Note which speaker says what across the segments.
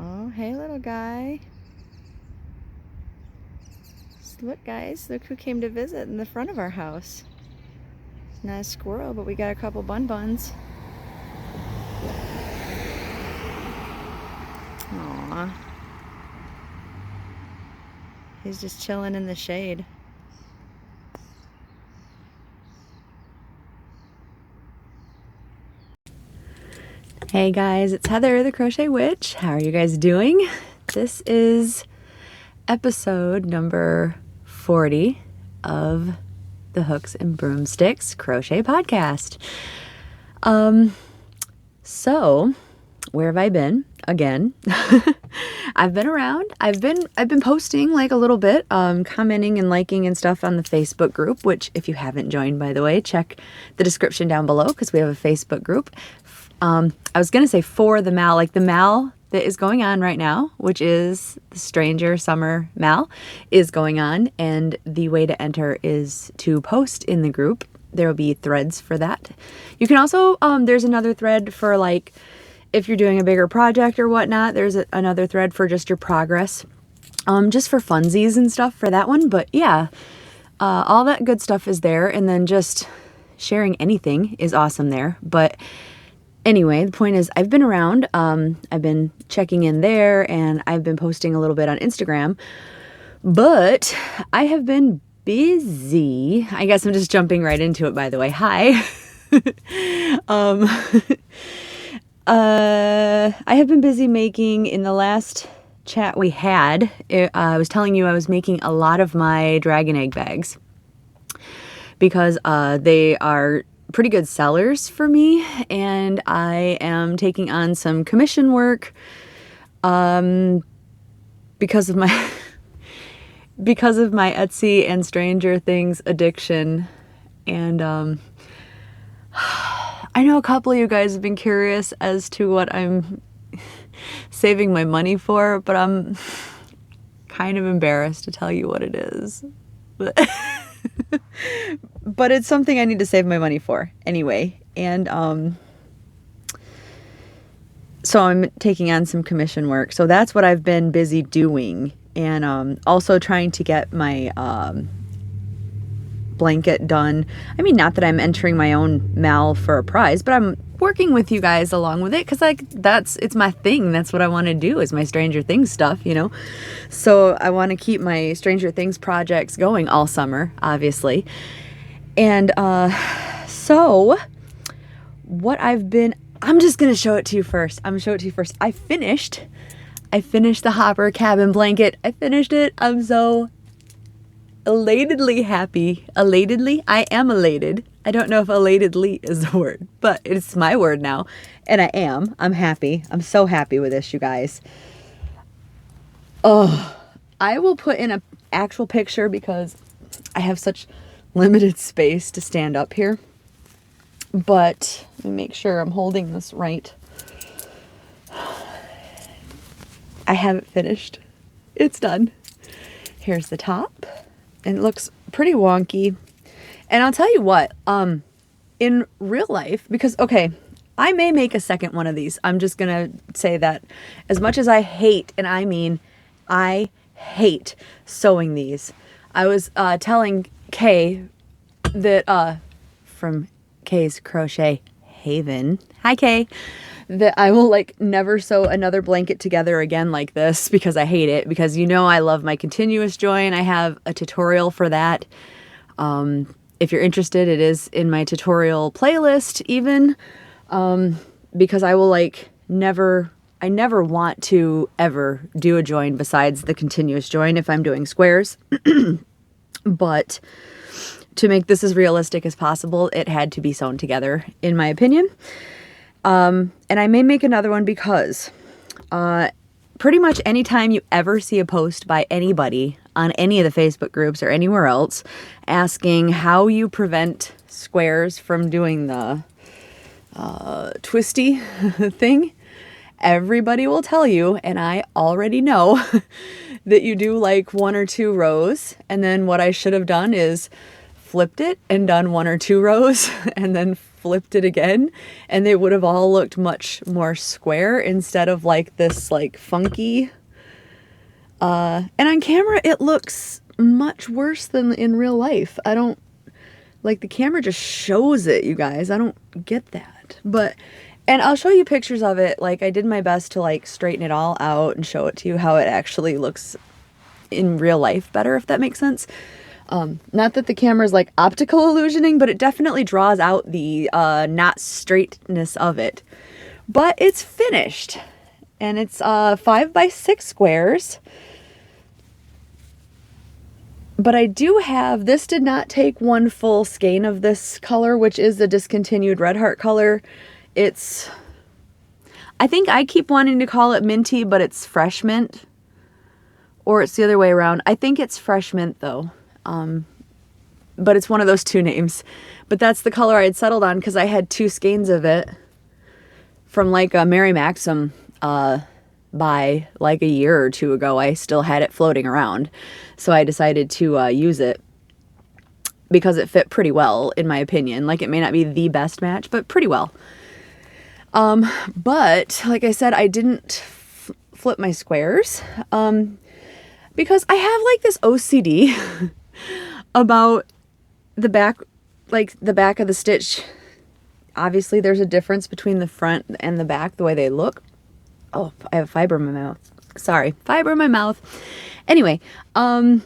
Speaker 1: Oh, hey little guy. Look guys, look who came to visit in the front of our house. Not a squirrel, but we got a couple bun-buns. Aww. He's just chilling in the shade. Hey guys, it's Heather, the Crochet Witch. How are you guys doing? This is episode number 40 of the Hooks and Broomsticks Crochet Podcast. So where have I been? Again. I've been around. I've been posting like a little bit, commenting and liking and stuff on the Facebook group, which if you haven't joined, by the way, check the description down below because we have a Facebook group. I was going to say for the mal, like the mal that is going on right now, which is the Stranger Summer Mal is going on. And the way to enter is to post in the group. There will be threads for that. You can also, there's another thread for like, if you're doing a bigger project or whatnot, there's another thread for just your progress, just for funsies and stuff for that one. But yeah, all that good stuff is there. And then just sharing anything is awesome there. But anyway, the point is I've been around, I've been checking in there and I've been posting a little bit on Instagram, but I have been busy. I guess I'm just jumping right into it, by the way. Hi. I have been busy making, in the last chat we had, I was telling you I was making a lot of my dragon egg bags because they are pretty good sellers for me, and I am taking on some commission work because of my Etsy and Stranger Things addiction. And I know a couple of you guys have been curious as to what I'm saving my money for, but I'm kind of embarrassed to tell you what it is. But it's something I need to save my money for anyway. And so I'm taking on some commission work. So that's what I've been busy doing. And also trying to get my blanket done. I mean, not that I'm entering my own mal for a prize, but I'm working with you guys along with it because like it's my thing. That's what I want to do, is my Stranger Things stuff, you know. So I want to keep my Stranger Things projects going all summer, obviously. And so what I'm just gonna show it to you first. I'm gonna show it to you first. I finished the Hopper cabin blanket. I finished it. I'm so elatedly happy. Elatedly? I am elated. I don't know if elatedly is the word, but it's my word now. And I'm happy. I'm so happy with this, you guys. Oh, I will put in an actual picture because I have such limited space to stand up here. But let me make sure I'm holding this right. I have it finished. It's done. Here's the top. And it looks pretty wonky. And I'll tell you what, in real life, because, okay, I may make a second one of these. I'm just going to say that as much as I hate, and I mean, I hate sewing these. I was telling Kay that, from Kay's Crochet Haven, hi Kay, that I will like never sew another blanket together again like this because I hate it, because you know I love my continuous join. I have a tutorial for that. If you're interested, it is in my tutorial playlist even, because I will like I never want to ever do a join besides the continuous join if I'm doing squares. But to make this as realistic as possible, it had to be sewn together, in my opinion. And I may make another one because pretty much anytime you ever see a post by anybody on any of the Facebook groups or anywhere else asking how you prevent squares from doing the twisty thing, everybody will tell you, and I already know, that you do like 1 or 2 rows, and then what I should have done is flipped it and done 1 or 2 rows and then flipped it again, and they would have all looked much more square instead of like this like funky. And on camera, it looks much worse than in real life. I don't, like, the camera just shows it, you guys. I don't get that. But, and I'll show you pictures of it. Like, I did my best to like straighten it all out and show it to you how it actually looks in real life better, if that makes sense. Not that the camera's like optical illusioning, but it definitely draws out the not straightness of it. But it's finished, and it's 5x6 squares. But I do have, this did not take one full skein of this color, which is the discontinued Red Heart color. It's, I think I keep wanting to call it minty, but it's fresh mint. Or it's the other way around. I think it's fresh mint though. But it's one of those two names. But that's the color I had settled on because I had 2 skeins of it from like a Mary Maxim by like a year or 2 ago. I still had it floating around. So I decided to use it because it fit pretty well, in my opinion. Like, it may not be the best match, but pretty well. But like I said, I didn't flip my squares because I have like this OCD about the back, like the back of the stitch. Obviously there's a difference between the front and the back, the way they look. Oh, I have fiber in my mouth. Sorry, fiber in my mouth. Anyway, and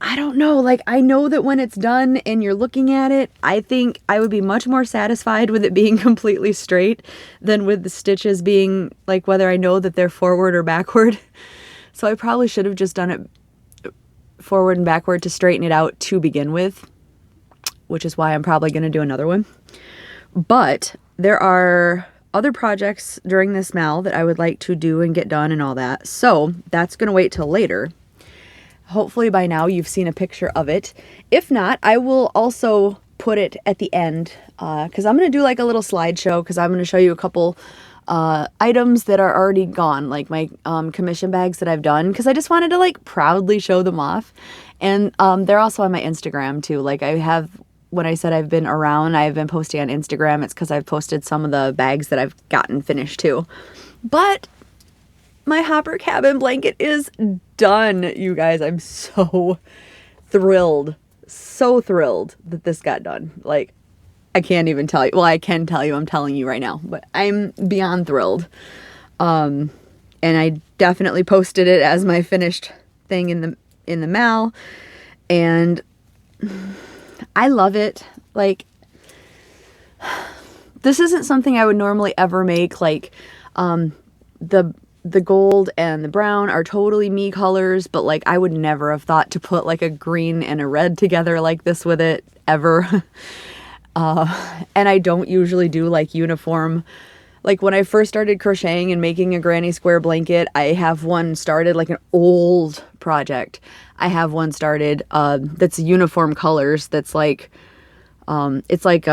Speaker 1: I don't know, like, I know that when it's done and you're looking at it, I think I would be much more satisfied with it being completely straight than with the stitches being, like, whether I know that they're forward or backward. So I probably should have just done it forward and backward to straighten it out to begin with, which is why I'm probably going to do another one. But there are other projects during this mal that I would like to do and get done and all that. So that's going to wait till later. Hopefully by now you've seen a picture of it. If not, I will also put it at the end because I'm going to do like a little slideshow because I'm going to show you a couple items that are already gone, like my commission bags that I've done, because I just wanted to like proudly show them off. And they're also on my Instagram too. Like, I have, when I said I've been around, I've been posting on Instagram. It's because I've posted some of the bags that I've gotten finished too. But my hopper cabin blanket is done, you guys. I'm so thrilled that this got done. Like, I can't even tell you. Well, I can tell you, I'm telling you right now, but I'm beyond thrilled. And I definitely posted it as my finished thing in the mal, and I love it. Like, this isn't something I would normally ever make. Like, the gold and the brown are totally me colors, but like, I would never have thought to put like a green and a red together like this with it ever. And I don't usually do like uniform. Like, when I first started crocheting and making a granny square blanket, I have one started, like an old project. I have one started that's uniform colors. That's like, it's like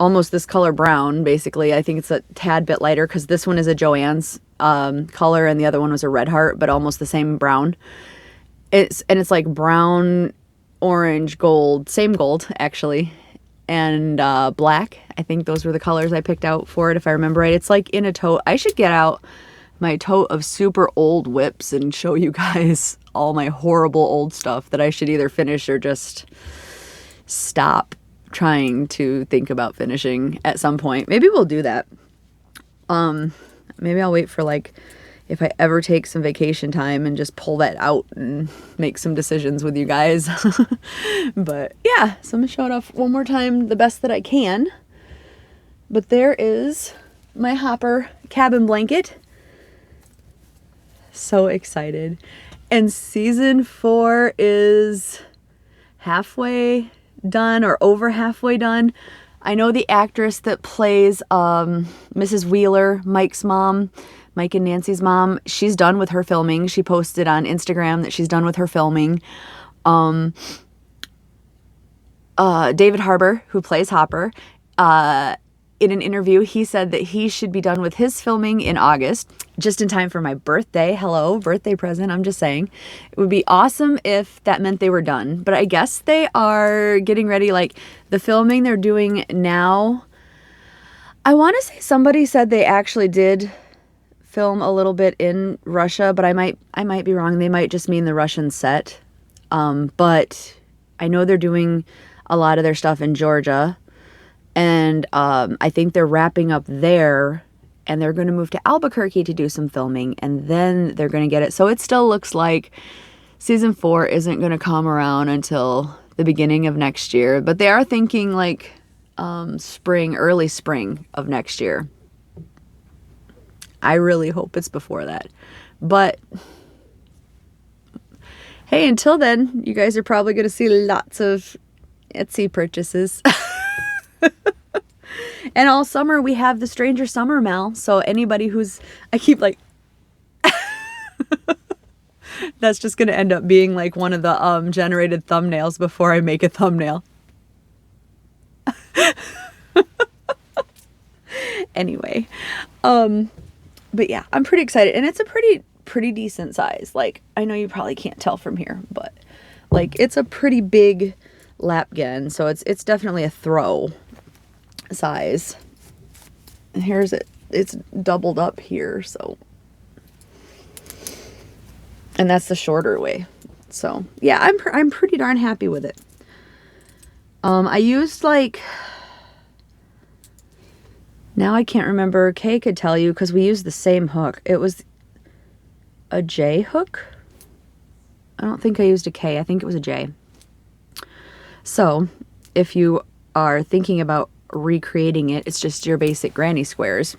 Speaker 1: almost this color brown, basically. I think it's a tad bit lighter because this one is a Joann's color and the other one was a Red Heart, but almost the same brown. It's like brown, orange, gold, same gold actually, and black. I think those were the colors I picked out for it, if I remember right. It's like in a tote. I should get out my tote of super old whips and show you guys all my horrible old stuff that I should either finish or just stop trying to think about finishing at some point. Maybe we'll do that. Maybe I'll wait for, like, if I ever take some vacation time and just pull that out and make some decisions with you guys. But yeah, so I'm gonna show it off one more time the best that I can. But there is my hopper cabin blanket. So excited. And season 4 is halfway done or over halfway done. I know the actress that plays Mrs. Wheeler, Mike's mom, Mike and Nancy's mom, she's done with her filming. She posted on Instagram that she's done with her filming. David Harbour, who plays Hopper, in an interview, he said that he should be done with his filming in August, just in time for my birthday. Hello, birthday present. I'm just saying. It would be awesome if that meant they were done. But I guess they are getting ready. Like the filming they're doing now, I want to say somebody said they actually did film a little bit in Russia, but I might be wrong. They might just mean the Russian set. But I know they're doing a lot of their stuff in Georgia. And I think they're wrapping up there, and they're going to move to Albuquerque to do some filming, and then they're going to get it. So it still looks like season 4 isn't going to come around until the beginning of next year. But they are thinking like early spring of next year. I really hope it's before that. But hey, until then, you guys are probably going to see lots of Etsy purchases. And all summer we have the Stranger Summer Mal. So anybody who's, I keep like, that's just going to end up being like one of the generated thumbnails before I make a thumbnail. Anyway, but yeah, I'm pretty excited, and it's a pretty decent size. Like, I know you probably can't tell from here, but like it's a pretty big lapgen, so it's definitely a throw size. And here's it. It's doubled up here, so, and that's the shorter way. So yeah, I'm pretty darn happy with it. I used like, now I can't remember. Kay could tell you because we used the same hook. It was a J hook. I don't think I used a K. I think it was a J. So if you are thinking about recreating it, it's just your basic granny squares,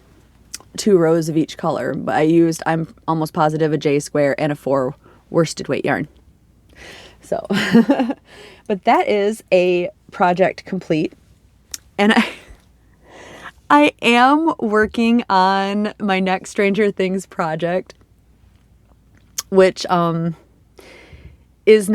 Speaker 1: 2 rows of each color. But I'm almost positive, a J square and a 4 worsted weight yarn. So, but that is a project complete. And I am working on my next Stranger Things project, which this one is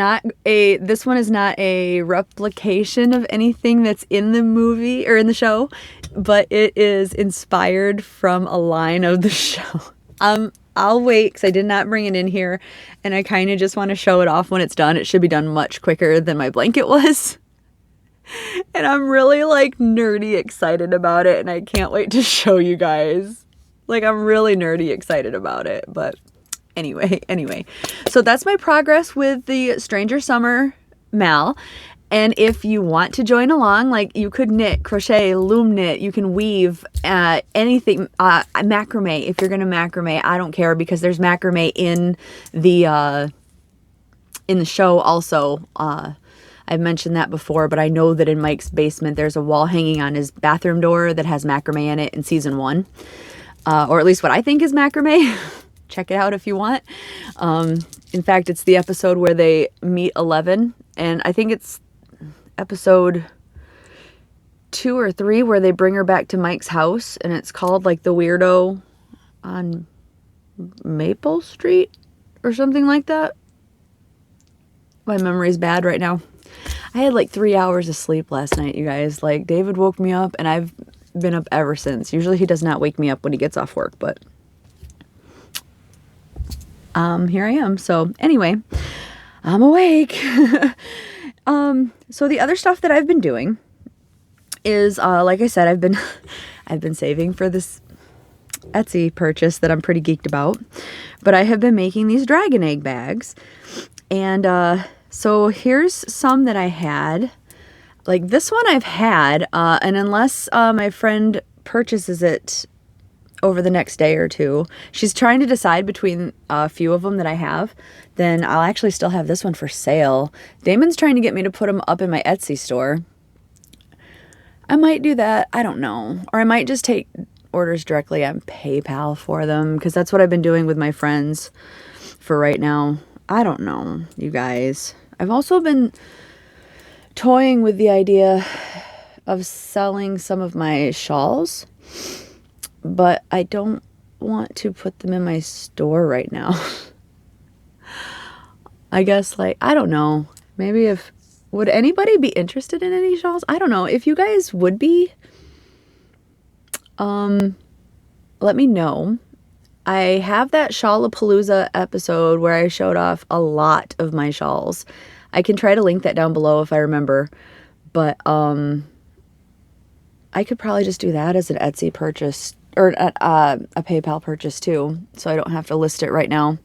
Speaker 1: not a replication of anything that's in the movie or in the show, but it is inspired from a line of the show. I'll wait because I did not bring it in here, and I kind of just want to show it off when it's done. It should be done much quicker than my blanket was. And I'm really like nerdy excited about it, and I can't wait to show you guys. Like, I'm really nerdy excited about it. But anyway. So that's my progress with the Stranger Summer Mal. And if you want to join along, like, you could knit, crochet, loom knit, you can weave, anything, macrame. If you're going to macrame, I don't care, because there's macrame in the show also. I've mentioned that before, but I know that in Mike's basement, there's a wall hanging on his bathroom door that has macrame in it in season 1. Or at least what I think is macrame. Check it out if you want. In fact, it's the episode where they meet 11, and I think it's episode 2 or 3 where they bring her back to Mike's house, and it's called like The Weirdo on Maple Street or something like that. My memory's bad right now. I had like 3 hours of sleep last night, you guys. Like, David woke me up, and I've been up ever since. Usually he does not wake me up when he gets off work, but here I am. So anyway, I'm awake. So the other stuff that I've been doing is, like I said, I've been saving for this Etsy purchase that I'm pretty geeked about, but I have been making these dragon egg bags. And, so here's some that I had. Like, this one I've had, and unless my friend purchases it over the next day or two, she's trying to decide between a few of them that I have, then I'll actually still have this one for sale. Damon's trying to get me to put them up in my Etsy store. I might do that. I don't know. Or I might just take orders directly on PayPal for them, because that's what I've been doing with my friends for right now. I don't know, you guys. I've also been toying with the idea of selling some of my shawls, but I don't want to put them in my store right now. I guess, like, I don't know. Maybe would anybody be interested in any shawls? I don't know. If you guys would be, let me know. I have that Shawlapalooza episode where I showed off a lot of my shawls. I can try to link that down below if I remember. But I could probably just do that as an Etsy purchase or a PayPal purchase too, so I don't have to list it right now.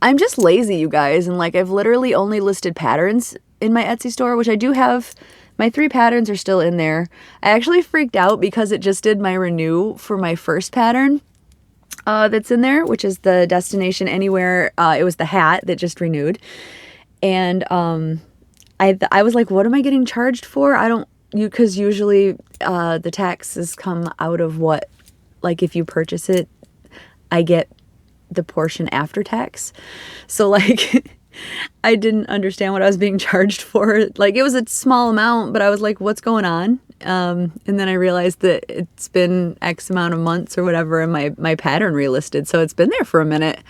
Speaker 1: I'm just lazy, you guys, and like I've literally only listed patterns in my Etsy store, which I do have. My 3 patterns are still in there. I actually freaked out because it just did my renew for my first pattern that's in there, which is the Destination Anywhere. It was the hat that just renewed. And I was like, what am I getting charged for? Because usually the taxes come out of what, like if you purchase it, I get the portion after tax. So like I didn't understand what I was being charged for. Like it was a small amount, but I was like, what's going on? And then I realized that it's been X amount of months or whatever, and my pattern relisted. So it's been there for a minute.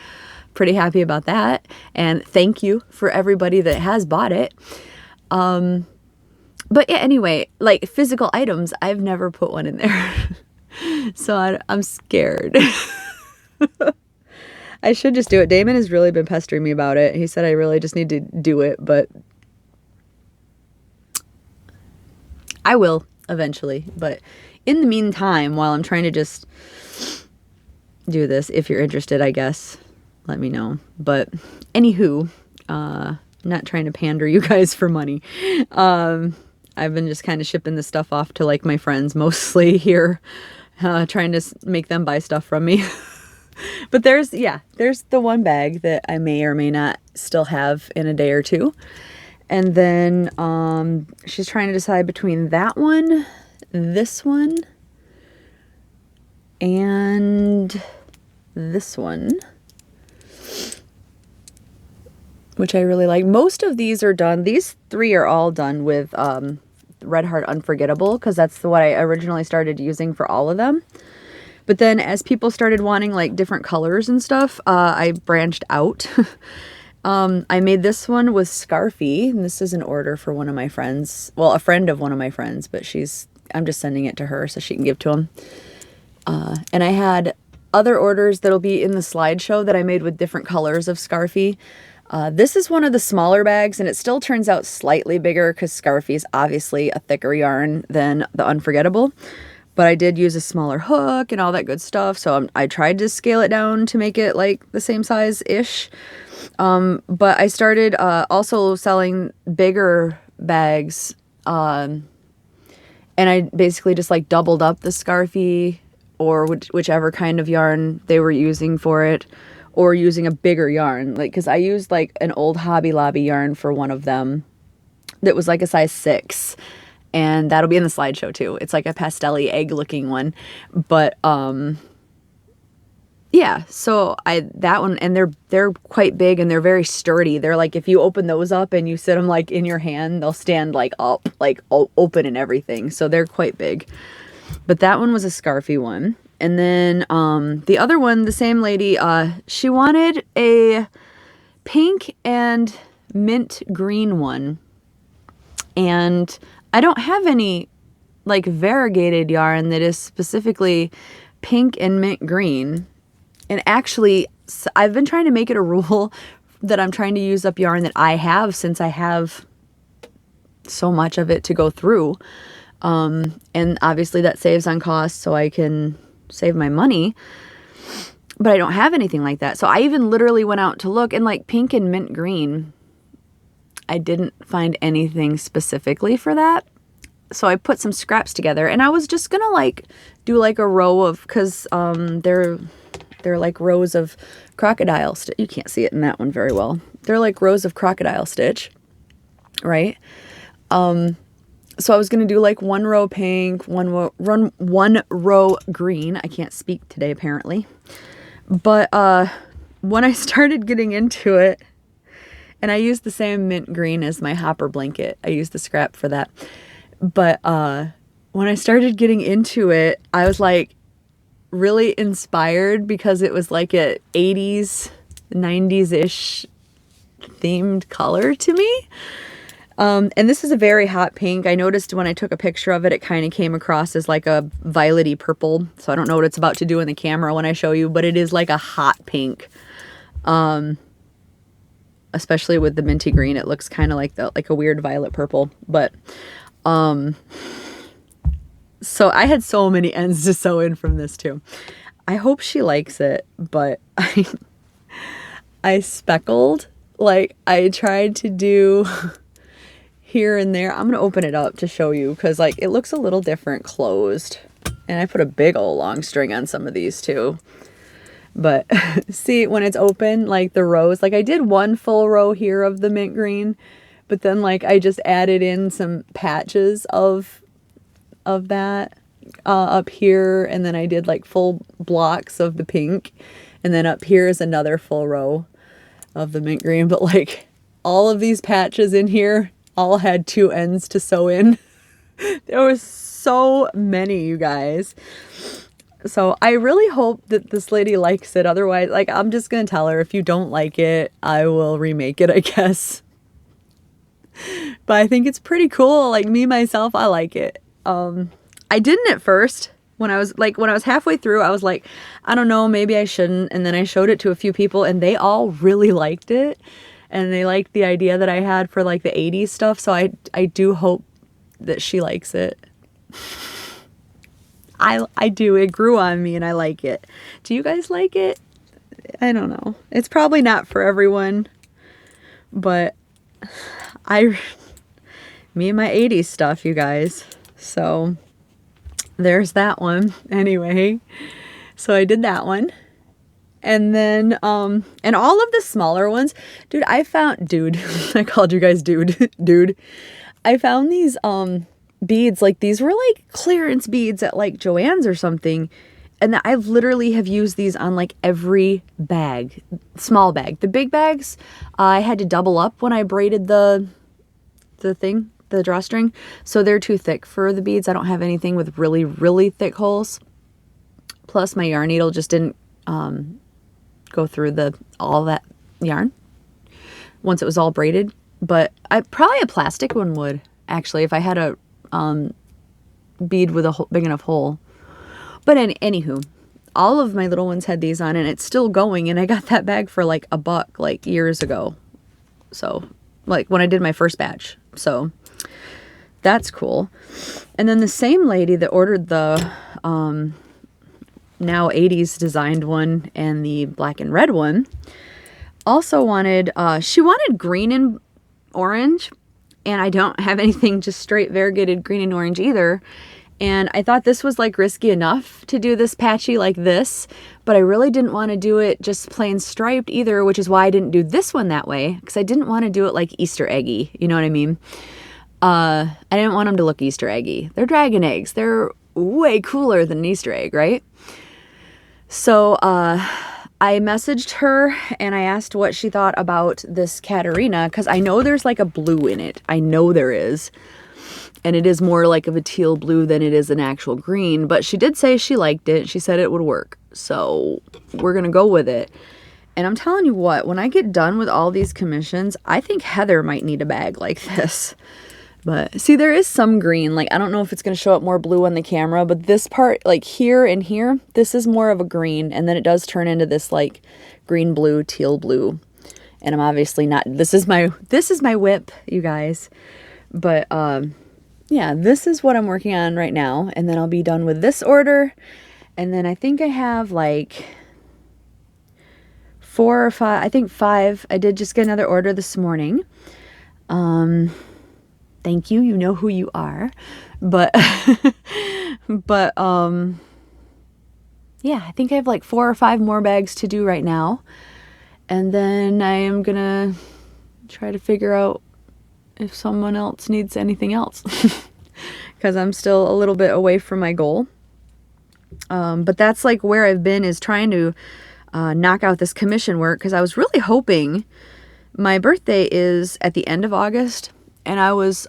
Speaker 1: Pretty happy about that. And thank you for everybody that has bought it. But yeah, anyway, like physical items, I've never put one in there. So I'm scared. I should just do it. Damon has really been pestering me about it. He said I really just need to do it, but I will eventually. But in the meantime, while I'm trying to just do this, if you're interested, I guess, let me know. But anywho, not trying to pander you guys for money. I've been just kind of shipping this stuff off to like my friends mostly here, trying to make them buy stuff from me. But there's the one bag that I may or may not still have in a day or two. And then she's trying to decide between that one, this one, and this one, which I really like. Most of these are done. These 3 are all done with Red Heart Unforgettable, because that's what I originally started using for all of them. But then as people started wanting like different colors and stuff, I branched out. I made this one with Scarfy, and this is an order for one of my friends. Well, a friend of one of my friends, but I'm just sending it to her so she can give to him. And I had other orders that'll be in the slideshow that I made with different colors of Scarfy. This is one of the smaller bags, and it still turns out slightly bigger because Scarfy is obviously a thicker yarn than the Unforgettable. But I did use a smaller hook and all that good stuff, so I tried to scale it down to make it like the same size-ish. But I started also selling bigger bags, and I basically just like doubled up the Scarfy or whichever kind of yarn they were using for it, or using a bigger yarn. Like, because I used like an old Hobby Lobby yarn for one of them that was like a size 6. And that'll be in the slideshow too. It's like a pastel-y egg looking one. But yeah, so that one, and they're quite big and they're very sturdy. They're like, if you open those up and you sit them like in your hand, they'll stand like up, like open and everything. So they're quite big. But that one was a Scarfy one. And then the other one, the same lady, she wanted a pink and mint green one. And I don't have any like variegated yarn that is specifically pink and mint green. And actually, I've been trying to make it a rule that I'm trying to use up yarn that I have, since I have so much of it to go through. And obviously that saves on cost, so I can save my money. But I don't have anything like that. So I even literally went out to look, and like pink and mint green, I didn't find anything specifically for that. So I put some scraps together, and I was just gonna like do like a row of, because they're like rows of crocodile stitch. You can't see it in that one very well. They're like rows of crocodile stitch, right? So I was gonna do like one row pink, one row green. I can't speak today apparently. But when I started getting into it, and I used the same mint green as my hopper blanket. I used the scrap for that. But when I started getting into it, I was like really inspired, because it was like a 80s, 90s-ish themed color to me. And this is a very hot pink. I noticed when I took a picture of it, it kind of came across as like a violety purple. So I don't know what it's about to do in the camera when I show you, but it is like a hot pink. Especially with the minty green, it looks kind of like a weird violet purple. But so I had so many ends to sew in from this too. I hope she likes it, but I speckled, like I tried to do here and there. I'm gonna open it up to show you because like it looks a little different closed, and I put a big old long string on some of these too. But see, when it's open, like the rows, like I did one full row here of the mint green, but then like I just added in some patches of that up here, and then I did like full blocks of the pink, and then up here is another full row of the mint green. But like all of these patches in here all had 2 ends to sew in. There was so many, you guys. So I really hope that this lady likes it. Otherwise, like, I'm just gonna tell her if you don't like it, I will remake it, I guess. But I think it's pretty cool. Like me, myself, I like it. I didn't at first. When I was halfway through, I was like, I don't know, maybe I shouldn't. And then I showed it to a few people and they all really liked it. And they liked the idea that I had for like the 80s stuff. So I do hope that she likes it. I do. It grew on me and I like it. Do you guys like it? I don't know. It's probably not for everyone, but me and my 80s stuff, you guys. So there's that one. Anyway, so I did that one. And then, and all of the smaller ones, dude, I called you guys dude. I found these, beads, like these were like clearance beads at like Joann's or something, and I literally have used these on like every bag, small bag. The big bags, I had to double up when I braided the drawstring, so they're too thick for the beads. I don't have anything with really, really thick holes. Plus my yarn needle just didn't go through all that yarn once it was all braided. But probably a plastic one would, actually, if I had a bead with a big enough hole. But anywho, all of my little ones had these on, and it's still going, and I got that bag for like $1 like years ago. So like when I did my first batch. So that's cool. And then the same lady that ordered the now 80s designed one and the black and red one also wanted, she wanted green and orange. And I don't have anything just straight variegated green and orange either. And I thought this was like risky enough to do this patchy like this, but I really didn't want to do it just plain striped either, which is why I didn't do this one that way, because I didn't want to do it like Easter eggy. You know what I mean? I didn't want them to look Easter eggy. They're dragon eggs. They're way cooler than an Easter egg, right? So, I messaged her and I asked what she thought about this Katarina, because I know there's like a blue in it. I know there is. And it is more like of a teal blue than it is an actual green. But she did say she liked it. She said it would work. So we're going to go with it. And I'm telling you what, when I get done with all these commissions, I think Heather might need a bag like this. But see, there is some green. Like, I don't know if it's going to show up more blue on the camera, but this part, like here and here, this is more of a green. And then it does turn into this like green, blue, teal blue. And I'm obviously not, this is my whip, you guys. But, yeah, this is what I'm working on right now. And then I'll be done with this order. And then I think I have like 4 or 5, I think 5. I did just get another order this morning. Thank you. You know who you are. But, but, yeah, I think I have like 4 or 5 more bags to do right now. And then I am going to try to figure out if someone else needs anything else, because I'm still a little bit away from my goal. But that's like where I've been, is trying to knock out this commission work, because I was really hoping, my birthday is at the end of August, and I was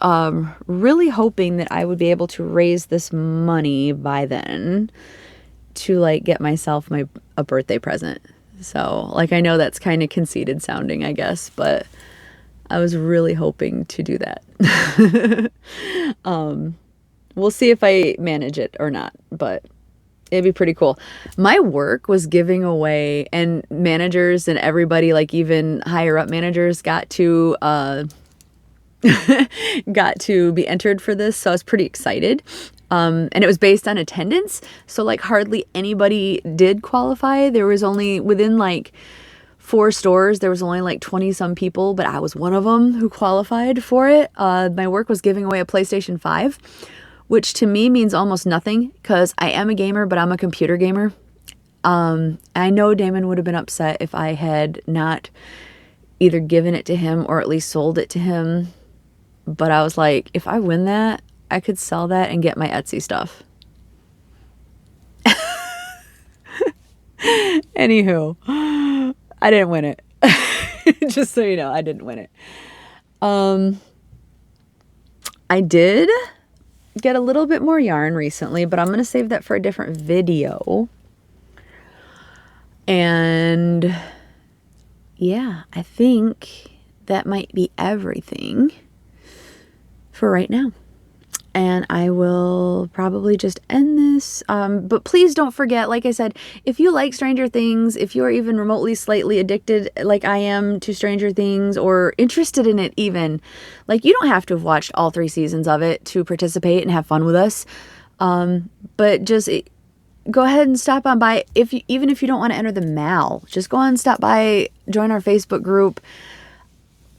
Speaker 1: really hoping that I would be able to raise this money by then to like get myself a birthday present. So like, I know that's kind of conceited sounding, I guess, but I was really hoping to do that. We'll see if I manage it or not, but it'd be pretty cool. My work was giving away, and managers and everybody, like even higher up managers, got to got to be entered for this, so I was pretty excited. And it was based on attendance, so like hardly anybody did qualify. There was only, within like 4 stores, there was only like 20 some people, but I was one of them who qualified for it. My work was giving away a PlayStation 5, which to me means almost nothing because I am a gamer, but I'm a computer gamer. I know Damon would have been upset if I had not either given it to him or at least sold it to him. But I was like, if I win that, I could sell that and get my Etsy stuff. Anywho, I didn't win it. Just so you know, I didn't win it. I did get a little bit more yarn recently, but I'm going to save that for a different video. And yeah, I think that might be everything for right now. And I will probably just end this. But please don't forget, like I said, if you like Stranger Things, if you're even remotely slightly addicted like I am to Stranger Things or interested in it even, like you don't have to have watched all 3 seasons of it to participate and have fun with us. But just go ahead and stop on by. Even if you don't want to enter the MAL, just go on and stop by, join our Facebook group.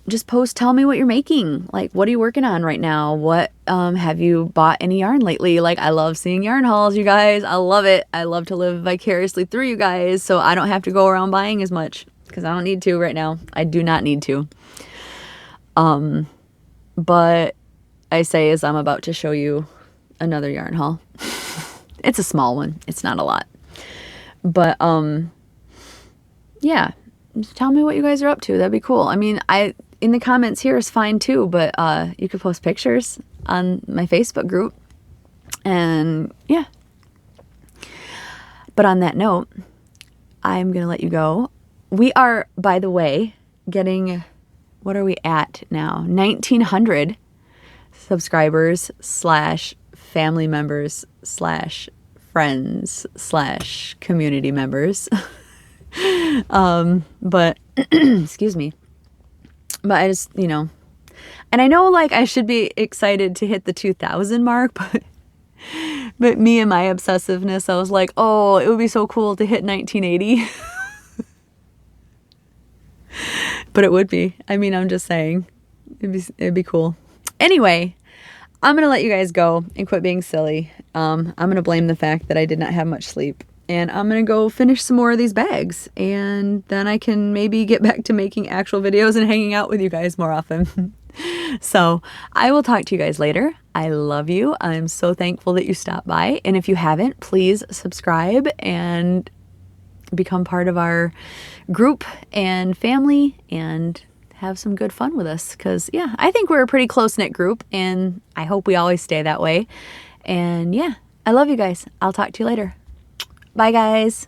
Speaker 1: Just post, tell me what you're making. Like, what are you working on right now? What, have you bought any yarn lately? Like, I love seeing yarn hauls, you guys. I love it. I love to live vicariously through you guys so I don't have to go around buying as much because I don't need to right now. I do not need to. But I say as I'm about to show you another yarn haul. It's a small one. It's not a lot. But, yeah. Just tell me what you guys are up to. That'd be cool. I mean, in the comments here is fine too, but you could post pictures on my Facebook group. And yeah. But on that note, I'm going to let you go. We are, by the way, getting, what are we at now? 1,900 subscribers / family members / friends / community members. But excuse me. But I just, and I know like I should be excited to hit the 2,000 mark, but me and my obsessiveness, I was like, oh, it would be so cool to hit 1980. But it would be. I mean, I'm just saying it'd be cool. Anyway, I'm going to let you guys go and quit being silly. I'm going to blame the fact that I did not have much sleep. And I'm going to go finish some more of these bags. And then I can maybe get back to making actual videos and hanging out with you guys more often. So I will talk to you guys later. I love you. I'm so thankful that you stopped by. And if you haven't, please subscribe and become part of our group and family and have some good fun with us. Because, yeah, I think we're a pretty close-knit group. And I hope we always stay that way. And, yeah, I love you guys. I'll talk to you later. Bye, guys.